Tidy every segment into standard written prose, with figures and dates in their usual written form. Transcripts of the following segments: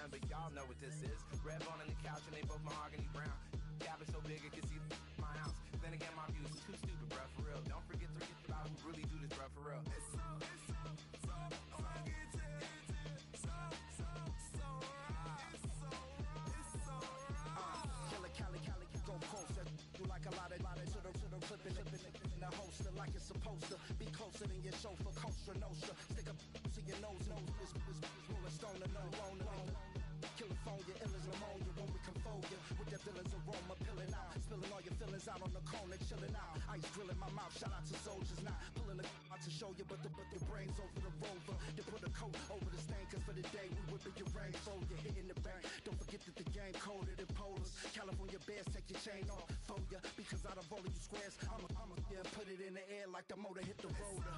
none, but y'all know what this is. Red bone on the couch and they both mahogany brown. Cabin so big it can see my house. Then again, my views too stupid, bruh, for real. Don't forget to get about who really do this, bruh, for real. Go closer, you like a lot of to the clipping in the holster like it's supposed to be closer than your chauffeur, Costa Nostra. Stick up to your nose, this rolling stone and no loner. California, ill as pneumonia when we confold you with the villain's aroma, pilling out, spilling all your feelings out on the corner, chilling out. Ice grilling my mouth, shout out to soldiers, not pulling the out to show you, but the brains over the rover. You put a coat over the stain, cause for the day we whipping your rain, so you're hitting the bank. Don't forget that the game coded in polars. California bears, take your chain off for ya, because out of all of you squares, I'ma yeah, put it in the air like the motor hit the rotor.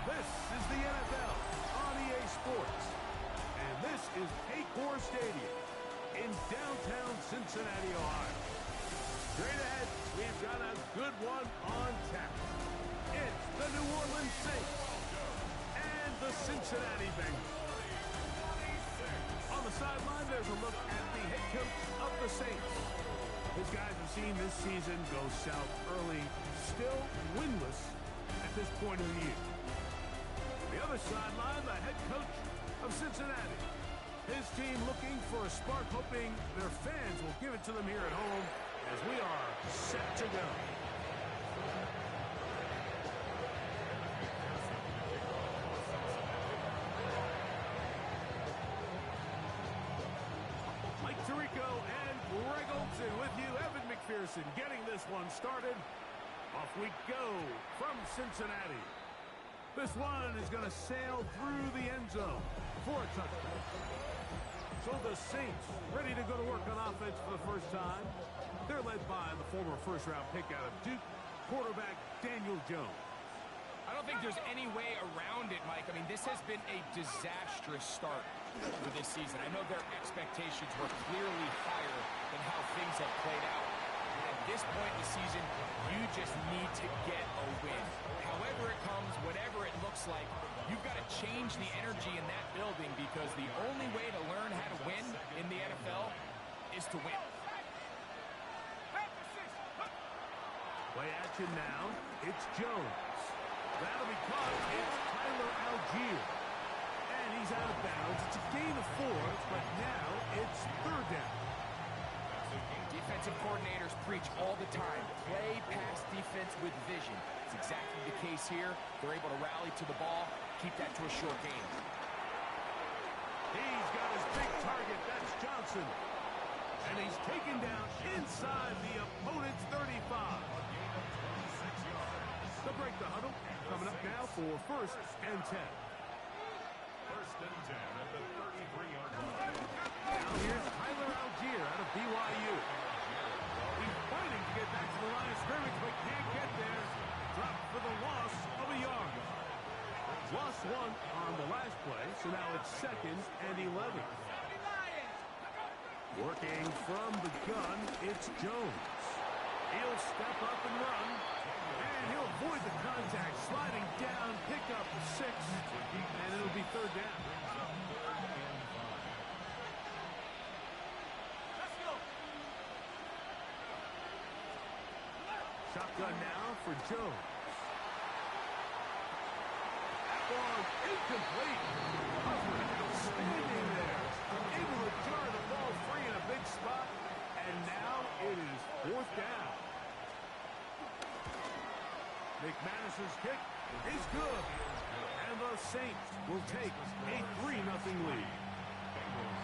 This is the NFL on EA Sports, and this is Paycor Stadium in downtown Cincinnati, Ohio. Straight ahead, we've got a good one on tap. It's the New Orleans Saints and the Cincinnati Bengals. On the sideline, there's a look at the head coach of the Saints. His guys have seen this season go south early, still winless at this point of the year. The other sideline, the head coach of Cincinnati. His team looking for a spark, hoping their fans will give it to them here at home as we are set to go. Mike Tirico and Greg Olsen with you. Evan McPherson getting this one started. Off we go from Cincinnati. This one is going to sail through the end zone for a touchdown. So the Saints ready to go to work on offense for the first time. They're led by the former first-round pick out of Duke, quarterback Daniel Jones. I don't think there's any way around it, Mike. I mean, this has been a disastrous start for this season. I know their expectations were clearly higher than how things have played out. At this point in the season, you just need to get a win. However it comes, whatever it looks like, you've got to change the energy in that building because the only way to learn how to win in the NFL is to win. Play action now. It's Jones. That'll be caught. It's Tyler Algier. And he's out of bounds. It's a gain of 4, but now it's third down. Defensive coordinators preach all the time, play pass defense with vision. It's exactly the case here. They're able to rally to the ball, keep that to a short game. He's got his big target, that's Johnson. And he's taken down inside the opponent's 35. They'll break the huddle. Coming up now for first and 10. First and 10 at the 33-yard line. Now here's Tyler Algier out of BYU. He's fighting to get back to the line of scrimmage, but can't get there. Dropped for the loss of a yard. Lost 1 on the last play, so now it's second and 11. Working from the gun, it's Jones. He'll step up and run, and he'll avoid the contact, sliding down, pick up 6, and it'll be third down. Shotgun now for Jones. That one incomplete. Hubbard standing there, able to jar the ball free in a big spot, and now it is fourth down. McManus's kick is good, and the Saints will take a 3-0 lead.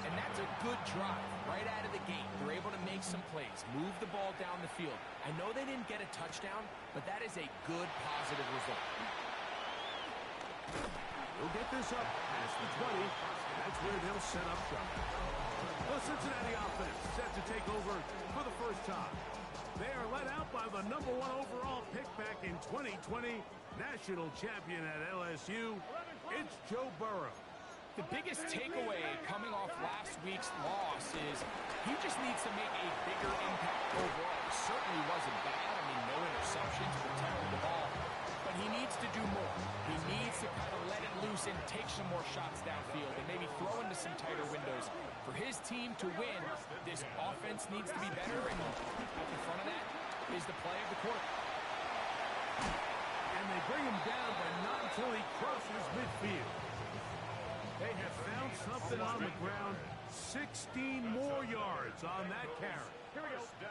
And that's a good drive right out of the gate. They're able to make some plays, move the ball down the field. I know they didn't get a touchdown, but that is a good, positive result. He'll get this up past the 20. That's where they'll set up shop. The Cincinnati offense set to take over for the first time. They are led out by the #1 overall pick back in 2020, national champion at LSU. It's Joe Burrow. the biggest takeaway coming off last week's loss is he just needs to make a bigger impact overall. It certainly wasn't bad. I mean, no interceptions, protected the ball. But he needs to do more. He needs to kind of let it loose and take some more shots downfield and maybe throw into some tighter windows. For his team to win, this offense needs to be better, and at the front of that is the play of the quarter. And they bring him down, but not until he crosses midfield. They have found something on the ground. 16 more yards on that carry. Here we go.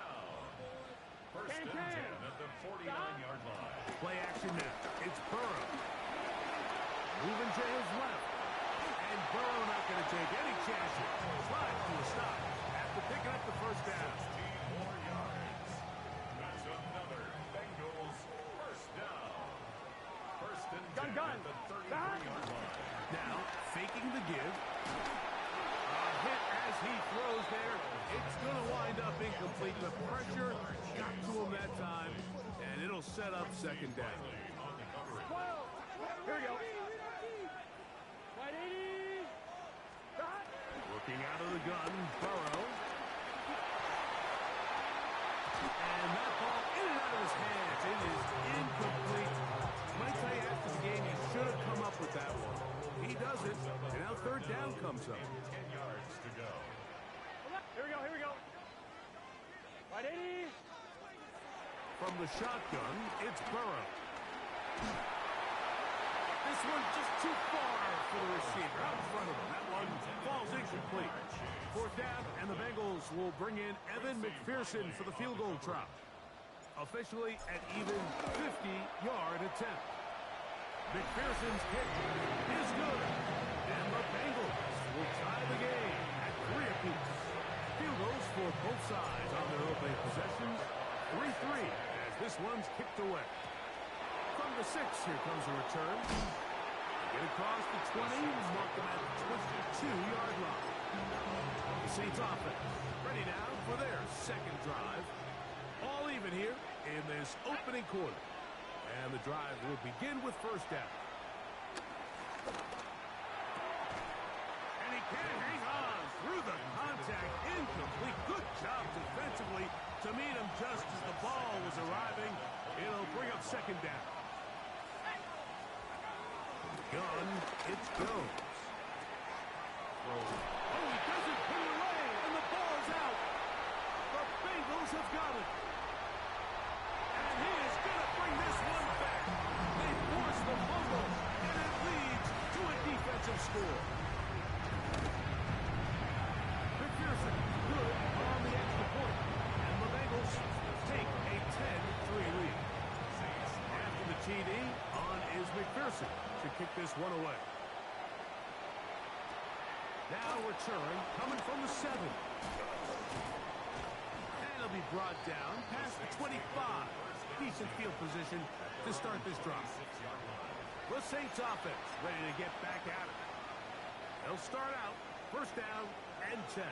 First and 10 at the 49-yard line. Play action now. It's Burrow. Moving to his left. And Burrow not going to take any chances. Slide to a stop after picking up the first down. 16 more yards. That's another Bengals first down. First and 10 at the 33-yard line. Now, faking the give. A hit as he throws there. It's going to wind up incomplete. The pressure got to him that time, and it'll set up second down. Here we go. Looking out of the gun, Burrow. And that ball in and out of his hands. It is incomplete. Might tell you after the game, he should have come up with that one. He doesn't, and now third down comes up. 10 yards to go. Here we go, here we go. Right, 80. From the shotgun, it's Burrow. This one just too far for the receiver. Out in front of him. That one falls incomplete. Fourth down, and the Bengals will bring in Evan McPherson for the field goal try. Officially at even 50-yard attempt. McPherson's kick is good. And the Bengals will tie the game at 3 apiece. Field goals for both sides on their opening possessions. 3-3 as this one's kicked away. From the 6, here comes a return. Get across the 20, mark them at the 22-yard line. The Saints offense ready now for their second drive. All even here in this opening quarter. And the drive will begin with first down. And he can't hang on through the contact. Incomplete. Good job defensively to meet him just as the ball was arriving. It'll bring up second down. Gun, it's Jones. Oh, he doesn't put it away, and the ball's out. The Bengals have got it. And he is going to bring this one back. They force the fumble, and it leads to a defensive score. McPherson, good on the extra point. And the Bengals take a 10-3 lead. After the TD, on is McPherson to kick this one away. Now return, coming from the 7. And he'll be brought down past the 25. Decent field position to start this drive. The Saints offense ready to get back at it. They'll start out first down and 10.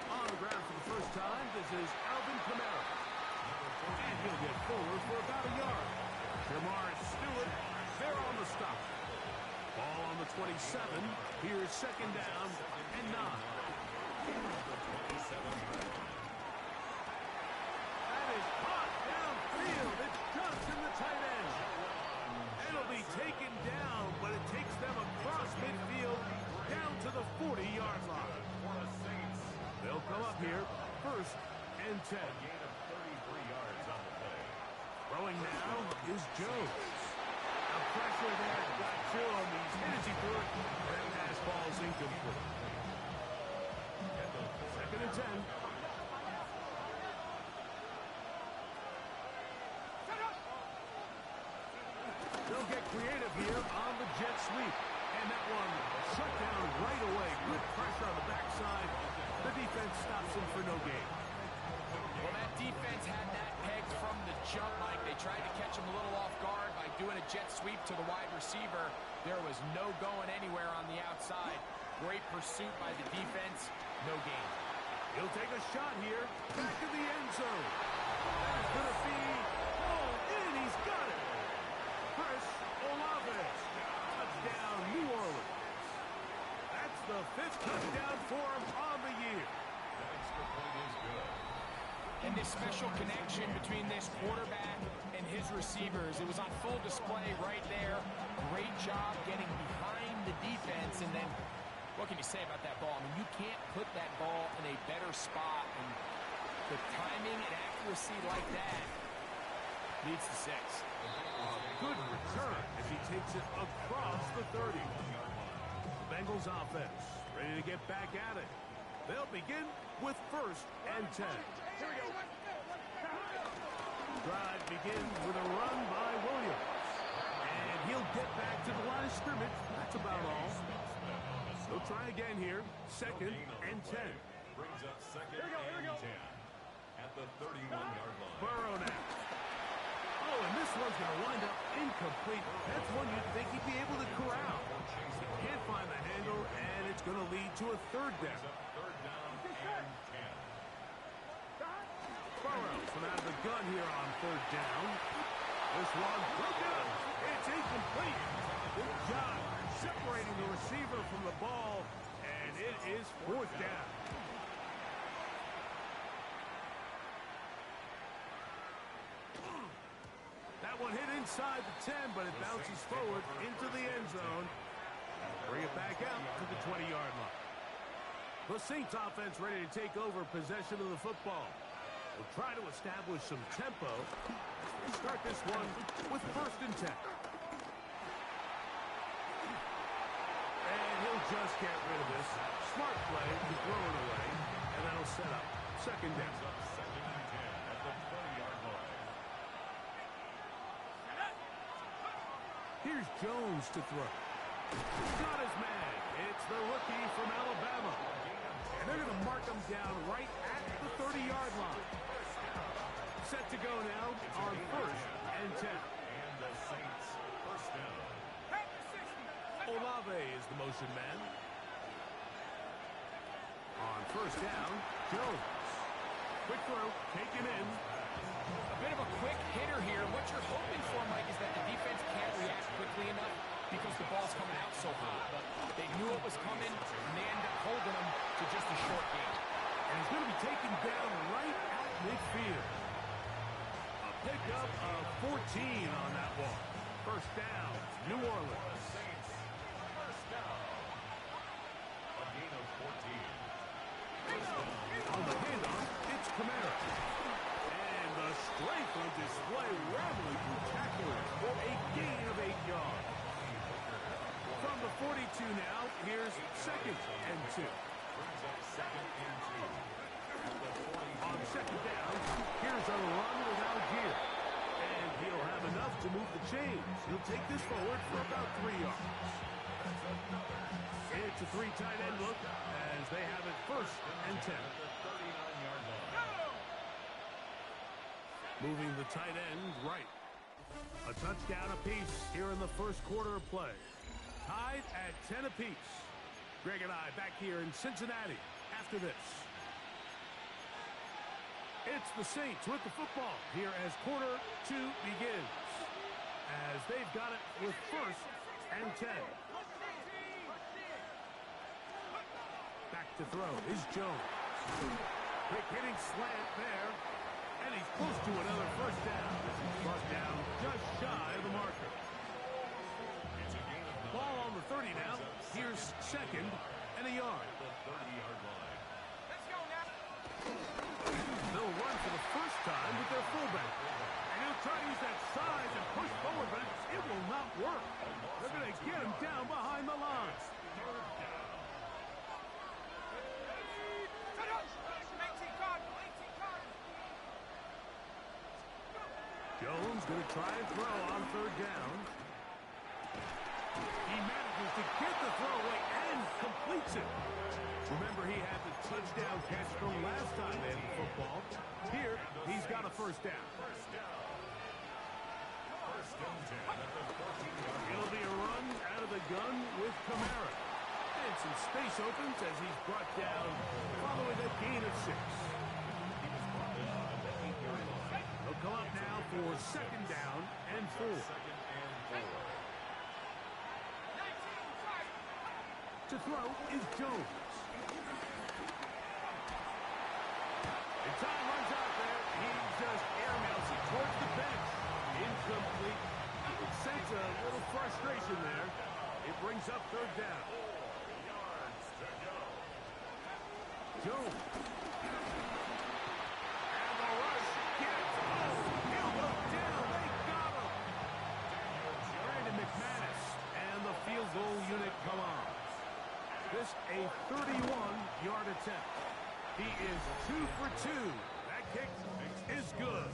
On the ground for the first time, this is Alvin Kamara. And he'll get forward for about a yard. Jamar Stewart, they're on the stop. Ball on the 27. Here's second down and 9. That is caught downfield. It's Johnson, the tight end. It'll be taken down, but it takes them across midfield down to the 40-yard line. They'll come up here first and 10. Throwing now is Jones. The pressure there got to him. He's hit as he threw it. That pass ball's incomplete. Second and 10. They'll get creative here on the jet sweep. And that one shut down right away. Good pressure on the backside. The defense stops him for no gain. Well, that defense had that pegged from the jump, Mike. They tried to catch him a little off guard by doing a jet sweep to the wide receiver. There was no going anywhere on the outside. Great pursuit by the defense. No gain. He'll take a shot here. Back in the end zone. That is going to be hauled in. He's got it. this special connection between this quarterback and his receivers. It was on full display right there. Great job getting behind the defense, and then what can you say about that ball? I mean, you can't put that ball in a better spot, and the timing and accuracy like that leads to 6. Good return as he takes it across the 30. The Bengals offense ready to get back at it. They'll begin with 1st and 10. Here we go. Drive begins with a run by Williams. And he'll get back to the line of scrimmage. That's about all. He'll try again here. 2nd and 10. Brings up 2nd Here we go. and 10. At the 31-yard line. Burrow now. Oh, and this one's going to wind up incomplete. That's one you'd think he'd be able to corral. He can't find the handle, and it's going to lead to a 3rd down. 3rd down and 10. Burrow from out of the gun here on 3rd down. This one broken up. It's incomplete. Good job separating the receiver from the ball, and it is 4th down. That one hit inside the 10, but it bounces forward into the end zone. Bring it back out to the 20-yard line. The Saints offense ready to take over possession of the football. We'll try to establish some tempo. Start this one with 1st and 10. And he'll just get rid of this. Smart play to throw it away, and that'll set up 2nd down. 2nd and 10 at the 20-yard line. Here's Jones to throw. Got his man. It's the rookie from Alabama. And they're going to mark him down right at the 30-yard line. Set to go now on 1st and 10. And the Saints 1st down. Olave is the motion man. On 1st down, Jones. Quick throw, taken in. A bit of a quick hitter here. What you're hoping for, Mike, is that the defense can't react quickly enough because the ball's coming out so hot. But they knew it was coming, and they ended up holding them to just a short game. And he's going to be taken down right at midfield. A pickup of 14 on that one. 1st down, New Orleans. Saints 1st down. A gain of 14. On the handoff, it's Kamara. And the strength on display, rambling through tacklers for a gain of 8 yards. From the 42 now, here's 2nd and 2. Brings up 2nd and 2. At the 40. On 2nd down, here's a run with Algier. And he'll have enough to move the chains. He'll take this forward for about 3 yards. It's a 3 tight end look as they have it 1st and 10. At the 39-yard line. Moving the tight end right. A touchdown apiece here in the 1st quarter of play. Tied at 10 apiece. Greg and I back here in Cincinnati after this. It's the Saints with the football here as quarter 2 begins. As they've got it with 1st and 10. Back to throw is Jones. Quick hitting slant there. And he's close to another 1st down. Brought down just shy of the marker. It's a gain of 9. Ball on the 30 now. Here's 2nd and a yard. At the 30-yard line. Let's go now. They'll run for the 1st time with their fullback. And he'll try to use that size and push forward, but it will not work. They're going to get him down behind the line. Jones going to try and throw on 3rd down. He manages to get the throw away and completes it. Remember, he had the touchdown catch from last time they had the football. Here, he's got a 1st down. 1st and 10 at the 14-yard line. It'll be a run out of the gun with Kamara. And some space opens as he's brought down following a gain of 6. They'll come up now for 2nd down and 4. 2nd and 4. To throw is Jones. And time runs out there. towards the bench. Incomplete. You can sense a little frustration there. It brings up third down. 4 yards to go. Jones. And the rush gets home. He'll go down. They got him. Brandon McManus and the field goal unit come on. This a 31-yard attempt. He is 2 for 2. That kick is good.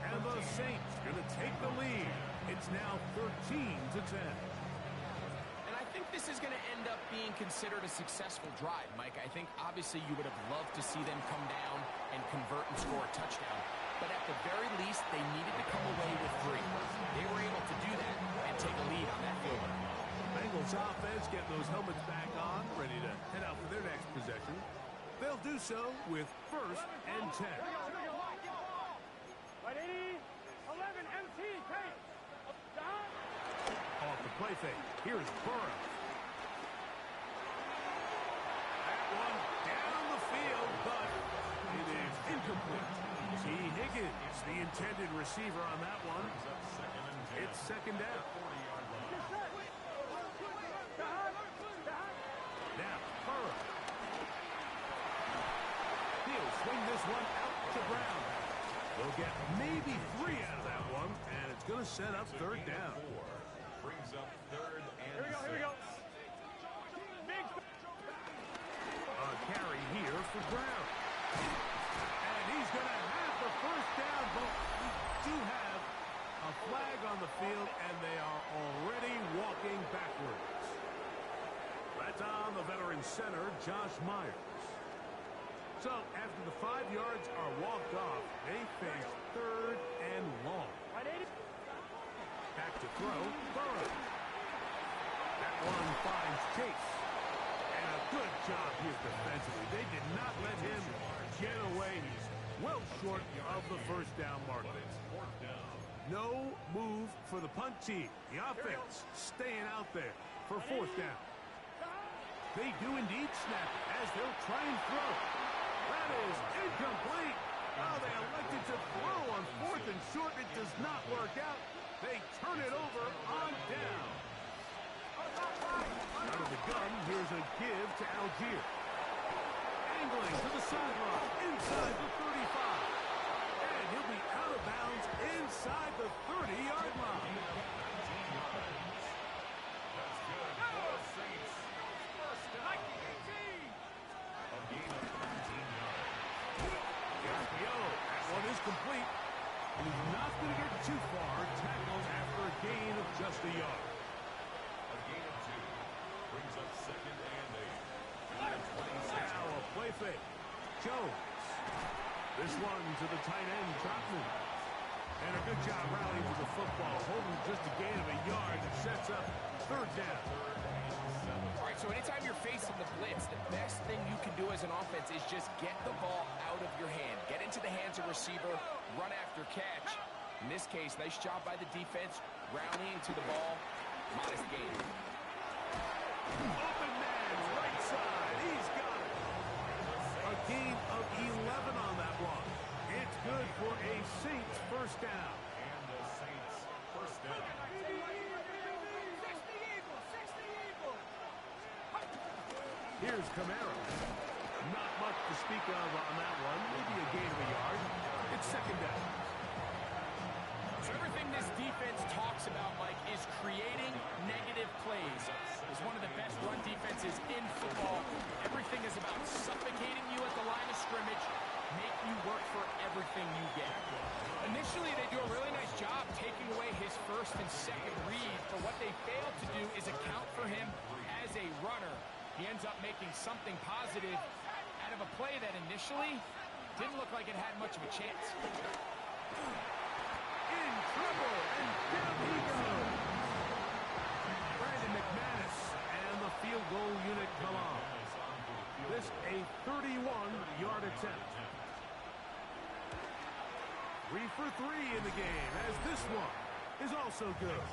And the Saints going to take the lead. It's now 13-10. And I think this is going to end up being considered a successful drive, Mike. I think obviously you would have loved to see them come down and convert and score a touchdown. But at the very least, they needed to come away with 3. They were able to do that and take a lead on that field goal. Bengals offense getting those helmets back on, ready to head out for their next possession. They'll do so with 1st and 10. Right 80, 11, MT, take. Down. Off the play fake. Here's Burrow. That one down the field, but it is incomplete. T. Higgins, the intended receiver on that one. It's 2nd down. Now, Burrow. He'll swing this one out to Brown. They'll get maybe 3 out of that one, and it's going to set up 3rd down. Brings up 3rd and Here we go. Big. A carry here for Brown. And he's going to have the 1st down, but we do have a flag on the field, and they are already walking backwards. That's on the veteran center, Josh Myers. So, after the 5 yards are walked off, they face 3rd and long. Right 80. Back to throw, Burrow. That one finds Chase. And a good job here defensively. They did not let him get away. He's well short of the 1st down marker. No move for the punt team. The offense staying out there for 4th down. They do indeed snap as they'll try and throw. That is incomplete. Oh, they elected to throw on 4th and short. It does not work out. They turn it over on down. Out of the gun, here's a give to Algier. Angling to the sideline, inside the 35. And he'll be out of bounds inside the 30-yard line. That's good for the Saints. 1st down. A gain of 13 yards. That one is complete. And he's not going to get too far. Tackled after a gain of just a yard. A gain of 2. Brings up 2nd and 8. Now a play fake. Jones. This one to the tight end, Trotman. And a good job rallying to the football. Holding just a gain of a yard that sets up 3rd down. All right, so anytime you're facing the blitz, the best thing you can do as an offense is just get the ball out of your hand. Get into the hands of receiver, run after catch. In this case, nice job by the defense, rallying to the ball. Modest gain. Open man, right side. He's got it. A gain of 11 on that one. It's good for a Saints 1st down. And the Saints 1st down. Here's Camaro. Not much to speak of on that one. Maybe a gain of a yard. It's 2nd down. So everything this defense talks about, Mike, is creating negative plays. It's one of the best run defenses in football. Everything is about suffocating you at the line of scrimmage, make you work for everything you get. Initially, they do a really nice job taking away his 1st and 2nd read, but what they fail to do is account for him as a runner. He ends up making something positive out of a play that initially didn't look like it had much of a chance. In trouble, and down he goes. Brandon McManus and the field goal unit come on. This a 31-yard attempt. 3 for 3 in the game, as this one is also good.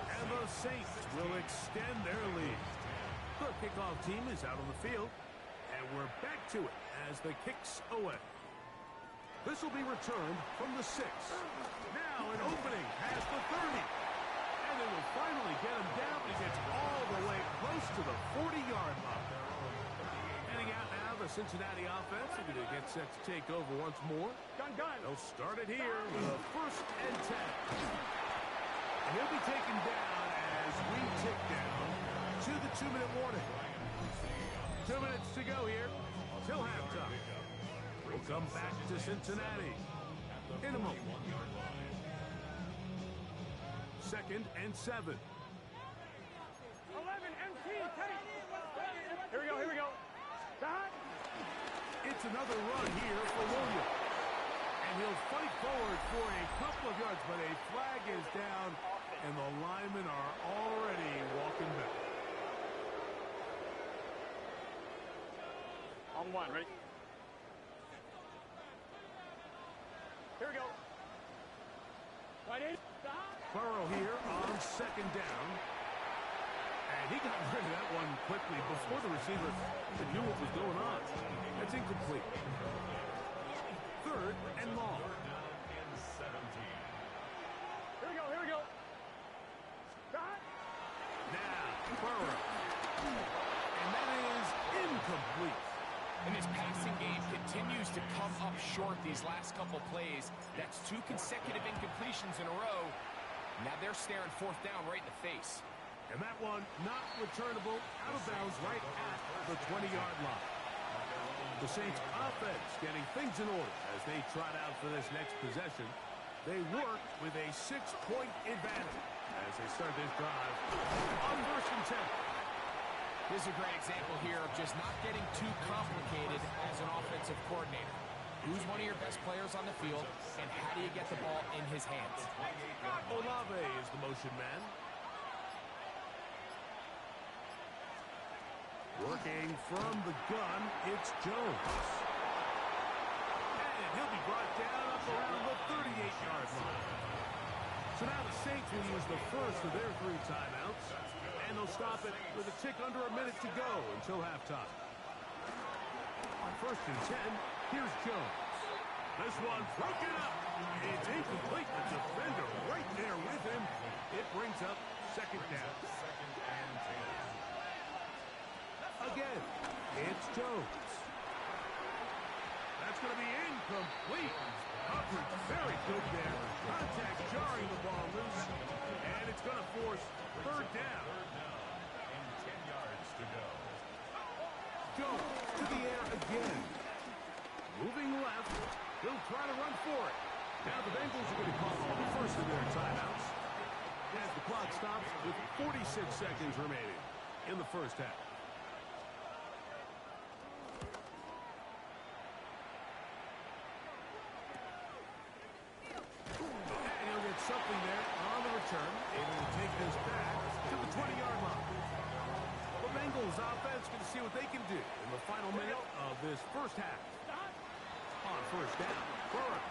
And the Saints will extend their lead. The kickoff team is out on the field, and we're back to it as the kick's away. This will be returned from the 6. Now an opening past the 30. And they will finally get him down. He gets all the way close to the 40-yard line. Heading out now, the Cincinnati offense are going to get set to take over once more. Gun. They'll start it here with a 1st and 10. And he'll be taken down as we tick down to the 2-minute warning. 2 minutes to go here till halftime. We'll come back to Cincinnati in a moment. 2nd and 7. 11, MT, take. Here we go. Dot. It's another run here for Williams. And he'll fight forward for a couple of yards, but a flag is down, and the linemen are already walking back. On 1, ready? Here we go. Right in. Burrow here on 2nd down. And he got rid of that one quickly before the receiver knew what was going on. That's incomplete. 3rd and long. Here we go. Dot. Now, Burrow. And that is incomplete. And his passing game continues to come up short these last couple plays. That's 2 consecutive incompletions in a row. Now they're staring 4th down right in the face. And that one not returnable, out of bounds right at the 20-yard line. The Saints offense getting things in order as they trot out for this next possession. They work with a 6-point advantage as they start this drive on 1st and 10. This is a great example here of just not getting too complicated as an offensive coordinator. Who's one of your best players on the field, and how do you get the ball in his hands? Olave is the motion man. Working from the gun, it's Jones. And he'll be brought down up around the 38-yard line. So now the Saints will use the first of their 3 timeouts, and they'll stop it with a tick under a minute to go until halftime. On 1st and 10, here's Jones. This one broken up. It's incomplete. The defender right there with him. It brings up 2nd down. Again, it's Jones. That's going to be incomplete. Coverage very good there. Contact jarring the ball loose. And it's going to force 3rd down. And 10 yards to go. Jones to the air again. Moving left. He'll try to run for it. Now the Bengals are going to call the first of their timeouts as the clock stops with 46 seconds remaining in the first half. And he'll get something there on the return, able to take this back to the 20-yard line. The Bengals offense going to see what they can do in the final minute of this first half. On 1st down, Burrow.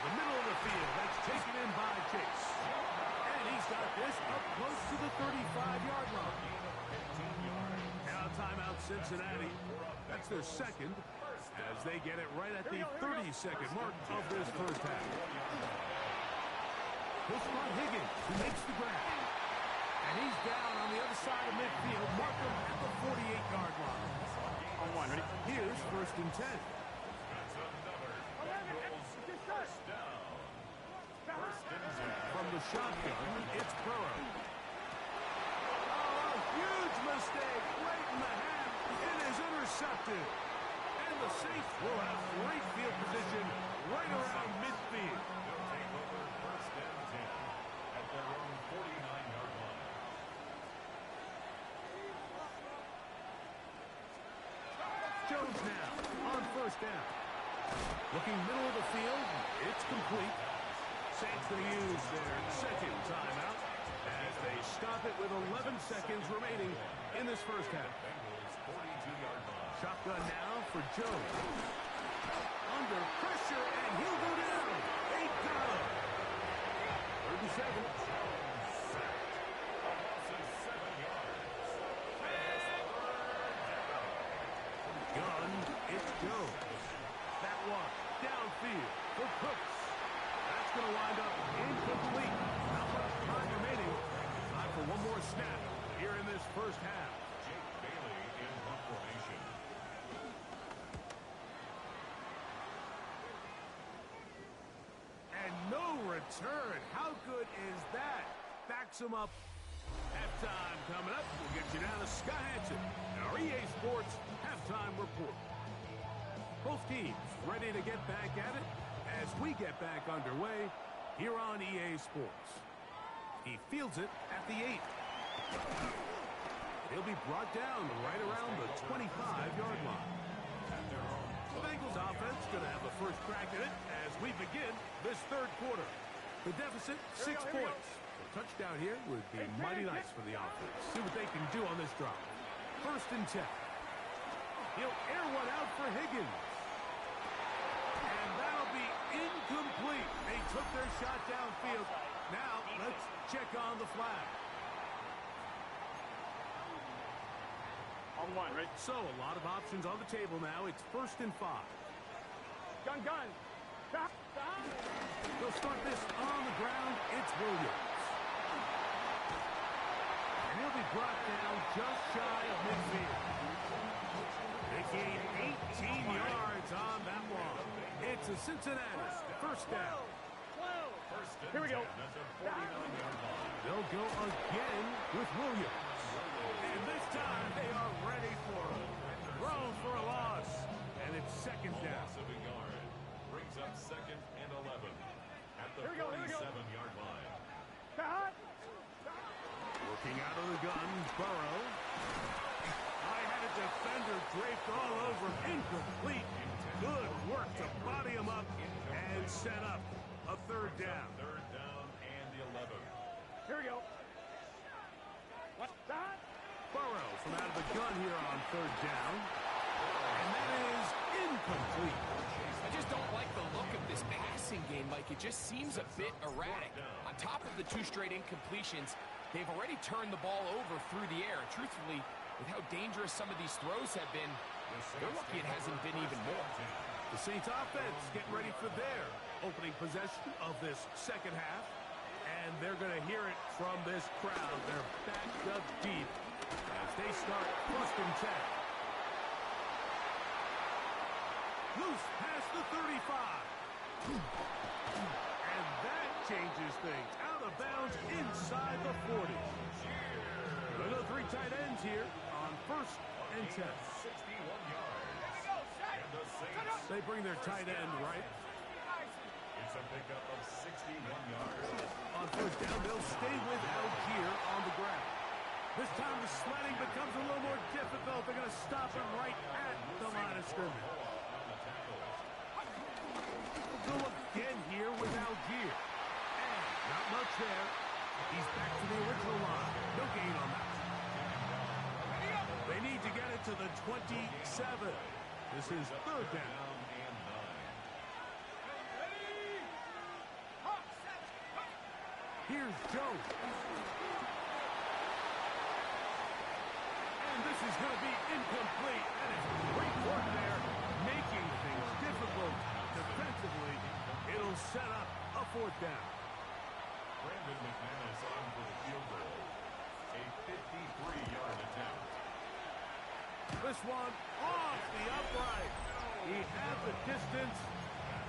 The middle of the field, that's taken in by Chase. And he's got this up close to the 35-yard line. Now timeout Cincinnati. That's their 2nd as they get it right at the 32nd mark of this first half. He'll spot Higgins, who makes the grab. And he's down on the other side of midfield. Mark him at the 48-yard line. On 1, ready? Here's 1st and 10. From the shotgun, it's Burrow. Oh, huge mistake right in the half. It is intercepted. And the Saints will have great field position right around midfield. They'll take over 1st and 10 at their own 49-yard line. Jones now on 1st down. Looking middle of the field, it's complete. Saints going to use their 2nd timeout as they stop it with 11 seconds remaining in this first half. Bengals 42-yard line. Shotgun now for Jones. Under pressure, and he'll go down. 8 down. 3rd and 7. Gun, it's up incomplete. Not much time remaining. Time for one more snap here in this first half. Jake Bailey in punt formation. And no return. How good is that? Backs him up. Halftime coming up. We'll get you down to Sky Hansen, our EA Sports halftime report. Both teams ready to get back at it as we get back underway here on EA Sports. He fields it at the 8. He'll be brought down right around the 25-yard line. The Bengals offense going to have the first crack at it as we begin this third quarter. The deficit, 6 points. A touchdown here would be mighty nice for the offense. See what they can do on this drive. 1st and 10. He'll air one out for Higgins. And that'll be incomplete. They took their shot downfield. Now, let's check on the flag. On 1, right? So, a lot of options on the table now. It's 1st and 5. Gun. They'll start this on the ground. It's Williams. And he'll be brought down just shy of midfield. They gain 18 yards on that one. It's a Cincinnati 1st down. Here we go. They'll go again with Williams. And this time they are ready for it. Thrown for a loss. And it's 2nd down. Loss of a yard. Brings up 2nd and 11 at the 47-yard line. Working out of the gun, Burrow. I had a defender draped all over. Incomplete. Good work to body him up and set up a 3rd down. 3rd down and 11. Here we go. Burrow from out of the gun here on 3rd down. And that is incomplete. I just don't like the look of this passing game, Mike. It just seems a bit erratic. On top of the 2 straight incompletions, they've already turned the ball over through the air. Truthfully, with how dangerous some of these throws have been, they're lucky it hasn't been even more. The Saints offense getting ready for their opening possession of this second half. And they're going to hear it from this crowd. They're backed up deep as they start 1st and 10. Loose past the 35. And that changes things. Out of bounds inside the 40. Another 3 tight ends here on 1st and 10. 61 yards. And the Saints. They bring their tight end right. It's a pickup of 61 yards. On 1st down, they'll stay with Algier on the ground. This time the sledding becomes a little more difficult. They're going to stop him right at the line of scrimmage. Go again here with Algier. And not much there. He's back to the original line. No gain on that. They need to get it to the 27. This is 3rd down. Here's Jones. And this is going to be incomplete. And it's great work there, making things difficult defensively. It'll set up a 4th down. Brandon McManus on for the field goal. A 53-yard attempt. This one off the upright. He had the distance,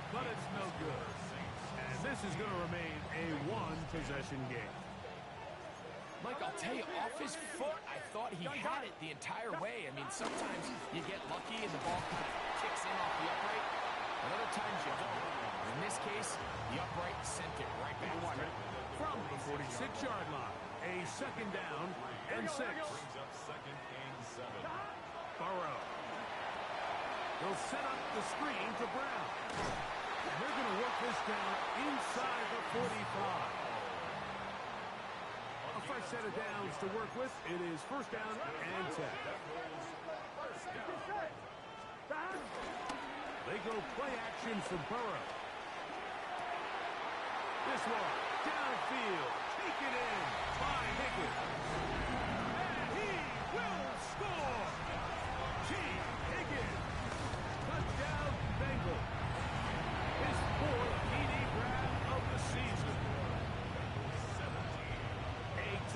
but it's no good. And this is going to remain a 1-possession game. Mike, I'll tell you, off his foot, I thought he had it the entire way. I mean, sometimes you get lucky and the ball kind of kicks in off the upright. And other times you don't. In this case, the upright sent it right back. From the 46-yard line, a 2nd down and 6. Brings up 2nd and 7. Burrow. They'll set up the screen to Brown. And they're going to work this down inside the 45. A fresh set of downs to work with. It is 1st down and 10. They go play action from Burrow. This one, downfield, take it in by Higgins. And he will score! T. Higgins, touchdown Bengals. His 4th TD grab of the season.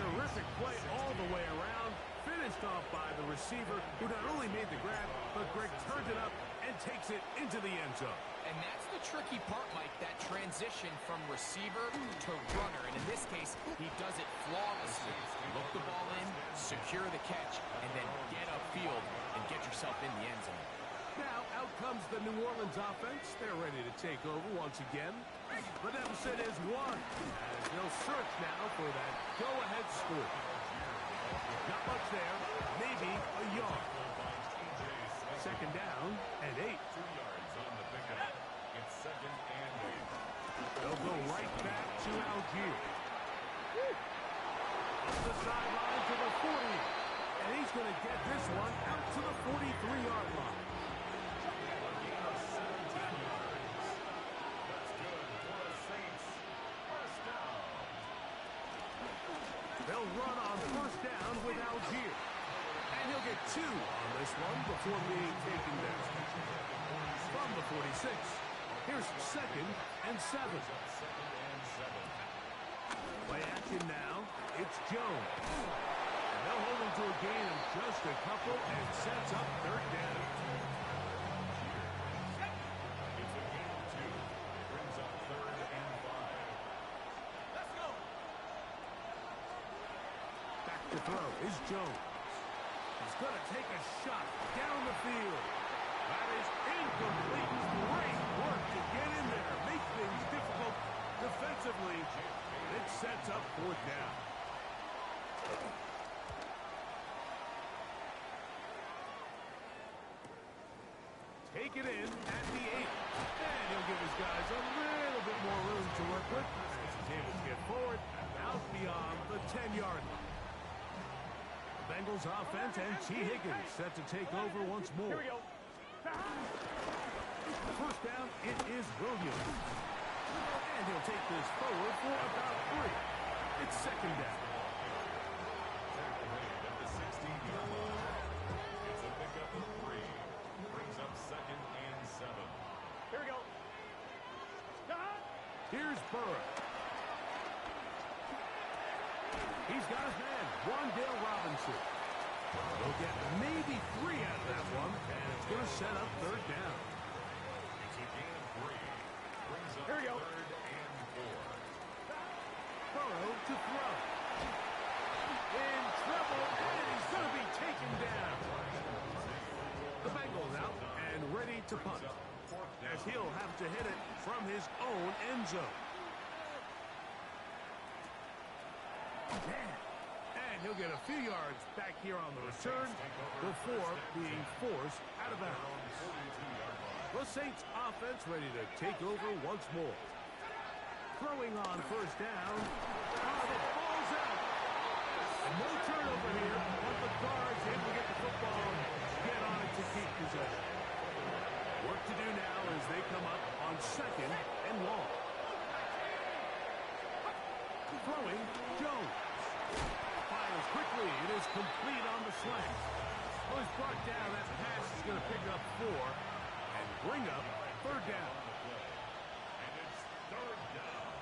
terrific play all the way around. Finished off by the receiver, who not only made the grab, but Greg turned it up and takes it into the end zone. And that's the tricky part, Mike, that transition from receiver to runner. And in this case, he does it flawlessly. Look the ball in, secure the catch, and then get upfield and get yourself in the end zone. Now, out comes the New Orleans offense. They're ready to take over once again. The deficit is 1, as they'll search now for that go-ahead score. Not much there, maybe a yard. Second down and 8. 2 yards on the pickup. It's second and 8. They'll go right back to Algier. Up the sideline to the 40. And he's going to get this one out to the 43-yard line. A gain of 17 yards. That's good for the Saints. First down. They'll run on first down with Algier. And he'll get 2 on this one before being taken down. From the 46, here's second and 7. Play action now. It's Jones. And they'll hold him to a gain of just a couple and sets up third down. It's a gain of 2. Brings up third and 5. Let's go. Back to throw is Jones. He's going to take a shot down the field. That is incomplete. Great work to get in there. Make things difficult defensively. It sets up fourth down. Take it in at the 8. And he'll give his guys a little bit more room to work with as he's able to get forward out beyond the 10-yard line. Bengals offense and T. Higgins set to take over once more. Here we go. First down, it is Williams. And he'll take this forward for about 3. It's second down. Tackled at the 16-yard line. It's a pickup of 3. Brings up second and 7. Here we go. Here's Burrow. He's got his man, Wandale Robinson. They'll get maybe 3 out of that one, and it's going to set up third down. It's a gain of 3. Brings up Here we go. third and 4. Burrow to throw. In trouble, and he's going to be taken down. The Bengals out and ready to punt, as he'll have to hit it from his own end zone. And he'll get a few yards back here on the return before being forced out of bounds. The Saints offense ready to take over once more. Throwing on first down. Oh, the ball's out. And no turnover here, but the guards able to get the football, get on it to keep possession. Work to do now as they come up on second and long. Throwing, Jones. Fires quickly. It is complete on the slant. Well, he's brought down. That pass is going to pick up 4 and bring up third down. And it's third down.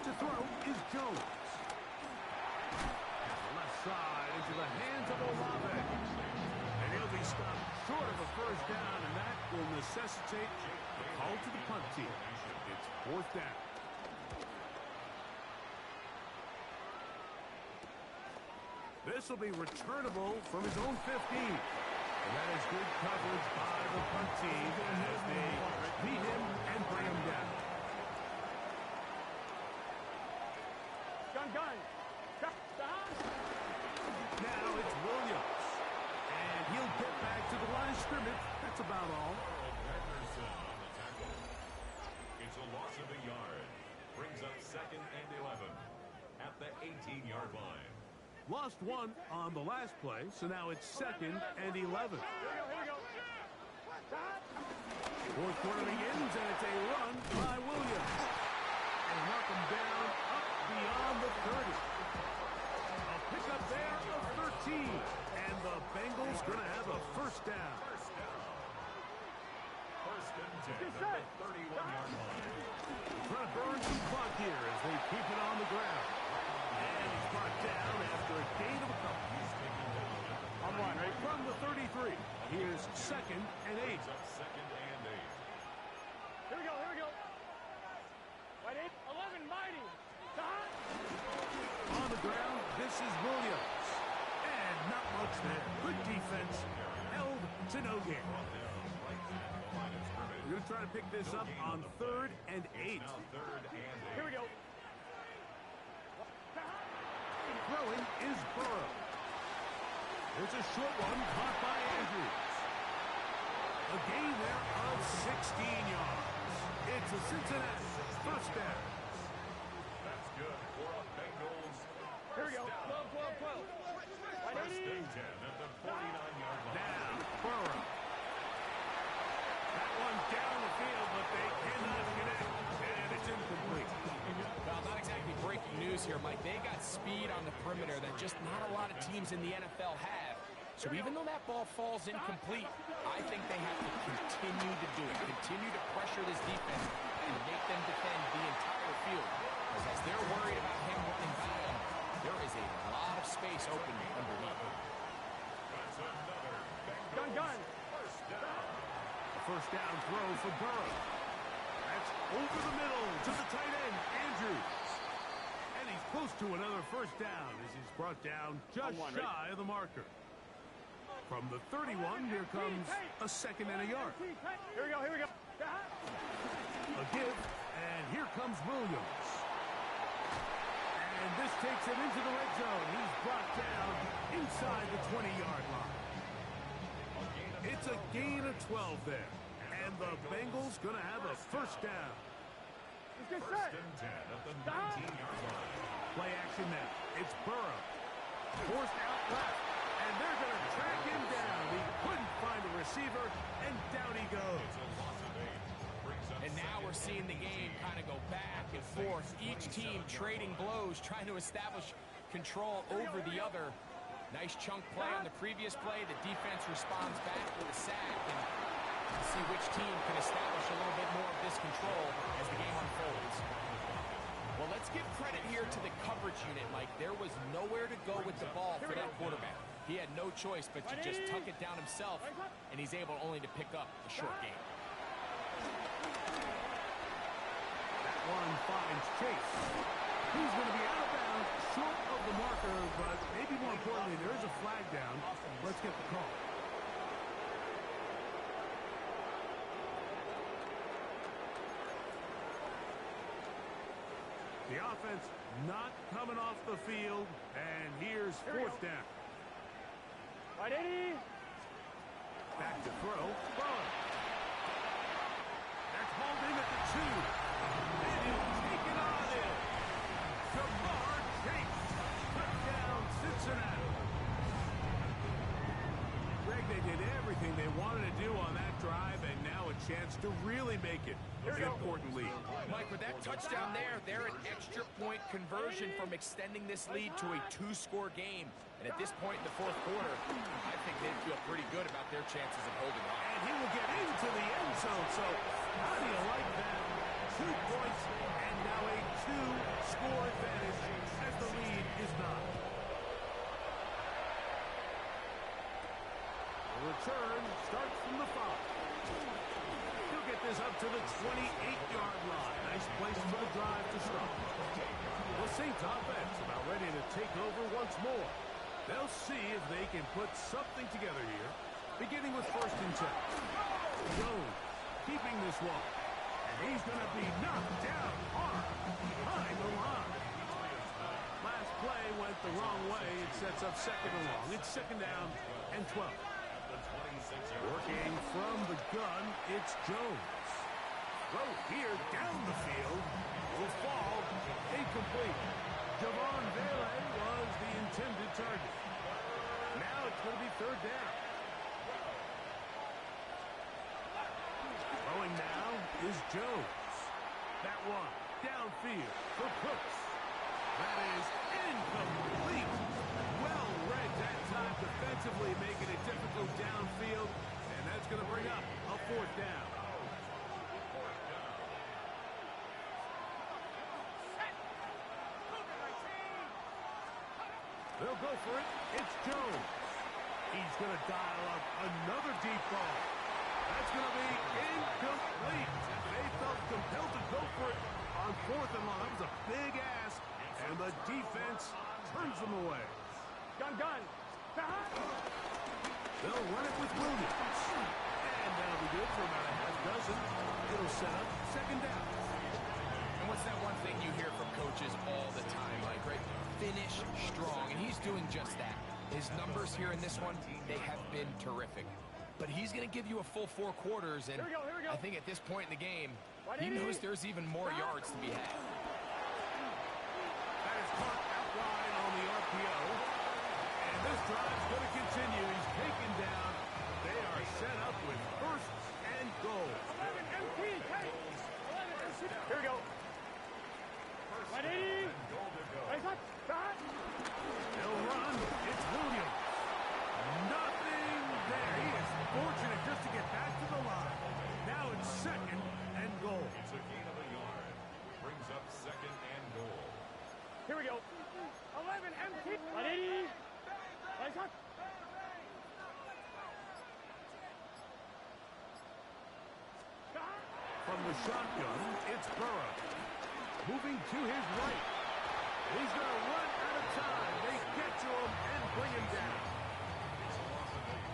To throw is Jones. Left side into the hands of Olave. And he'll be stopped short of a first down, and that will necessitate a call to the punt team. It's fourth down. This will be returnable from his own 15. And that is good coverage by the punt team as they beat him and bring him down. Gun. Now it's Williams. And he'll get back to the line of scrimmage. That's about all. Patterson on the tackle. It's a loss of a yard. Brings up second and 11 at the 18-yard line. Lost 1 on the last play, so now it's second and 11. Here we go. Fourth quarter begins, and it's a run by Williams. And knock him down up beyond the 30. A pickup there of 13. And the Bengals going to have a first down. First and 10 at the 31-yard line. Trying to burn some clock here as they keep it on the ground. And he's brought ground. This is Williams. And not much there. Good defense. Held to no gain. We're going to try to pick this up on 3rd and 8. Here we go. Throwing is Burrow. There's a short one caught by Andrews. A gain there of 16 yards. It's a Cincinnati first down. That's good for a Bengals. Here we go. 12. First and 10 at the 49-yard line. Now, Burrow. That one down the field, but they cannot connect. And it's incomplete. Well, not exactly breaking news here, Mike. They got speed on the perimeter that just not a lot of teams in the NFL have. So even though that ball falls incomplete, I think they have to continue to do it. Continue to pressure this defense and make them defend the entire field. Because as they're worried about him running by them, there is a lot of space open underneath. That's another Bengals Gun. first down. First down throw for Burrow. That's over the middle to the tight end, Andrews. And he's close to another first down as he's brought down just shy of the marker. From the 31, here comes a 2nd and a yard. Here we go. A give, and here comes Williams. And this takes him into the red zone. He's brought down inside the 20-yard line. It's a gain of 12 there. And the Bengals going to have a first down. First and 10 at the 19-yard line. Play action now. It's Burrow. Forced out left. And they're going to track him down. He couldn't find a receiver, and down he goes. And now we're seeing the game kind of go back and forth. Each team trading blows, trying to establish control over the other. Nice chunk play on the previous play. The defense responds back with a sack. And we'll see which team can establish a little bit more of this control as the game unfolds. Well, let's give credit here to the coverage unit, Mike. There was nowhere to go with the ball for that quarterback. He had no choice but to just tuck it down himself, and he's able only to pick up a short gain. That one finds Chase. He's going to be out of bounds, short of the marker, but maybe more importantly, there is a flag down. Let's get the call. The offense not coming off the field, and here's 4th down. Right, 80. Back to throw. Burrow. That's hauled in at the 2. And he's taken on in. Jamar Chase. Touchdown, Cincinnati. Greg, they did everything they wanted to do on that drive, and now a chance to really make it an important lead. Mike, with that touchdown there, they're an extra point conversion from extending this lead to a 2-score game. And at this point in the 4th quarter, I think they feel pretty good about their chances of holding on. And he will get into the end zone. So how do you like that? 2 points and now a 2-score advantage as the lead is 9. The return starts from the 5. He'll get this up to the 28-yard line. Nice place for the drive to start. The Saints offense about ready to take over once more. They'll see if they can put something together here, beginning with 1st and 10. Jones keeping this one. And he's going to be knocked down hard behind the line. Last play went the wrong way. It sets up 2nd and long. It's 2nd down and 12. Working from the gun, it's Jones. Throw here down the field. Will fall incomplete. Javon Vele was the intended target. Now it's going to be 3rd down. Throwing now is Jones. That one downfield for Cooks. That is incomplete. Well read that time defensively, making it difficult downfield. And that's going to bring up a 4th down. They'll go for it. It's Jones. He's going to dial up another deep ball. That's going to be incomplete. They felt compelled to go for it on 4th and long. That was a big ask, and the defense turns them away. Gun. They'll run it with Williams. And that'll be good for about a half dozen. It'll set up second down. And what's that one thing you hear from coaches all the time, Mike, right? Finish strong, and he's doing just that. His numbers here in this one, they have been terrific. But he's going to give you a full 4 quarters, and Here we go. I think at this point in the game, he knows there's even more yards to be had. That is caught out wide on the RPO. And this drive's going to continue. He's taken down. They are set up with firsts and goals. 11 MT. Hey. 11 MT. Here we go. 180. Nice up. Back. They'll run. It's Williams. Nothing there. He is fortunate just to get back to the line. Now it's second and goal. It's a gain of a yard. Brings up second and goal. Here we go. 11 MT. 180. Nice up. From the shotgun, it's Burrow. Moving to his right. He's going to run out of time. They get to him and bring him down.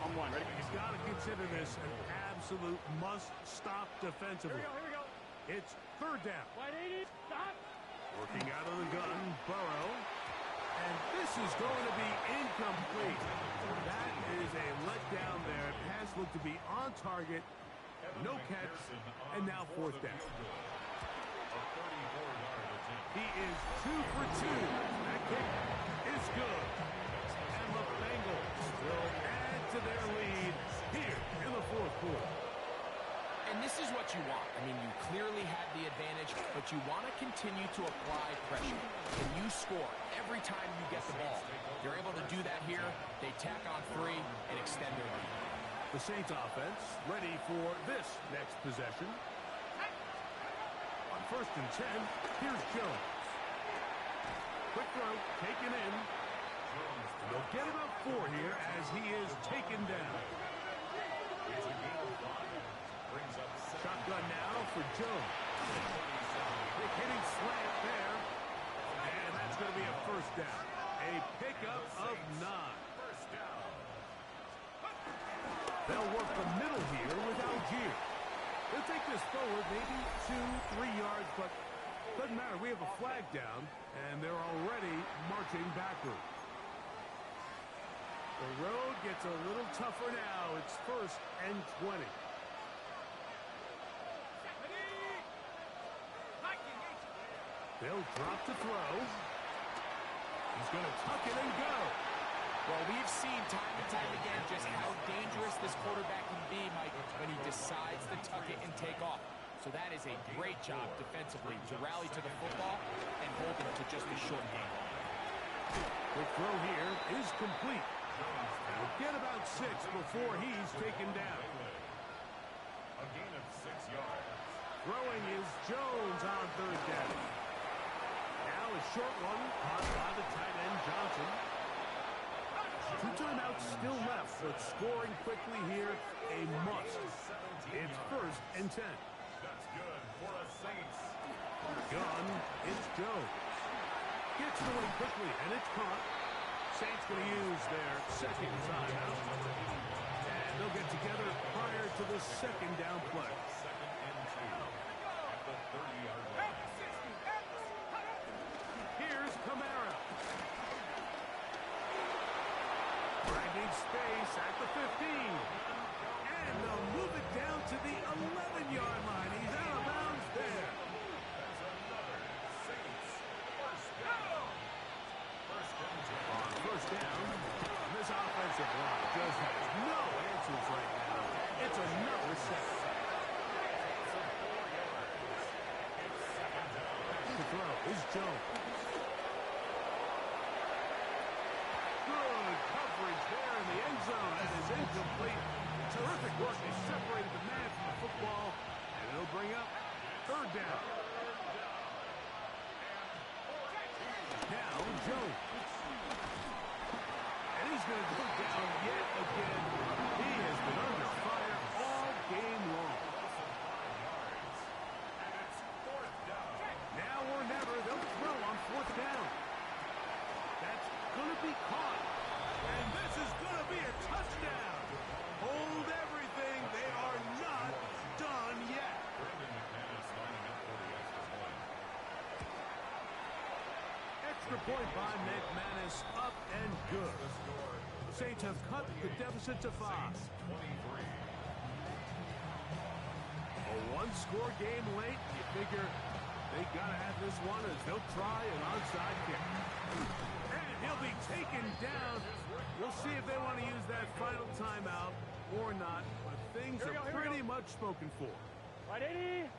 On one. Ready? He's got to consider this an absolute must-stop defensively. Here we go. It's third down. 180. Stop. Working out of the gun, Burrow. And this is going to be incomplete. That is a letdown there. Pass looked to be on target. No catch. And now fourth down. He is 2 for 2. That kick is good. And the Bengals will add to their lead here in the fourth quarter. And this is what you want. I mean, you clearly had the advantage, but you want to continue to apply pressure. And you score every time you get the ball. They're able to do that here. They tack on 3 and extend their lead. The Saints offense ready for this next possession. On first and 10, here's Jones. Quick throw, taken in. They'll get about 4 here as he is taken down. Shotgun now for Jones. Big hitting slant there. And that's going to be a first down. A pickup of 9. They'll work the middle here with Algier. They'll take this forward maybe 2-3 yards, but doesn't matter. We have a flag down, and they're already marching backward. The road gets a little tougher now. It's first and 20. They'll drop to throw. He's going to tuck it and go. Well, we've seen time and time again just how dangerous this quarterback can be, Mike, when he decides to tuck it and take off. So that is a great job defensively to rally to the football and hold it to just a short game. The throw here is complete. We'll get about 6 before he's taken down. A gain of 6 yards. Throwing is Jones on third down. Now a short one caught by the tight end Johnson. 2 timeouts still left, but scoring quickly here, a must. It's first and 10. That's good for the Saints. Gun, it's Jones. Gets to it quickly, and it's caught. Saints going to use their second timeout. And they'll get together prior to the second down play. Second and 2 at the 30-yard line. Here's Kamara. Finding space at the 15. And they'll move it down to the 11-yard line. He's out of bounds there. That's another Saints first down. First and 10. On first down, this offensive line just has no answers right now. It's another set. The throw is Jones. Good coverage there in the end zone. That is incomplete. Terrific work. They separated the man from the football, and it'll bring up third down. Now Jones. And he's going to go down yet again. He has been under fire all game long. And it's fourth down. Now or never, they'll throw on fourth down. That's extra point by McManus, up and good. Saints have cut the deficit to 5. A one-score game late. You figure they got to have this one as they'll try an onside kick. And he'll be taken down. We'll see if they want to use that final timeout or not, but things are pretty much spoken for. Right, 80.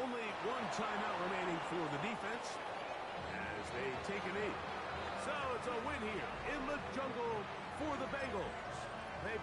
Only one timeout remaining for the defense as they take a knee. So it's a win here in the jungle for the Bengals. They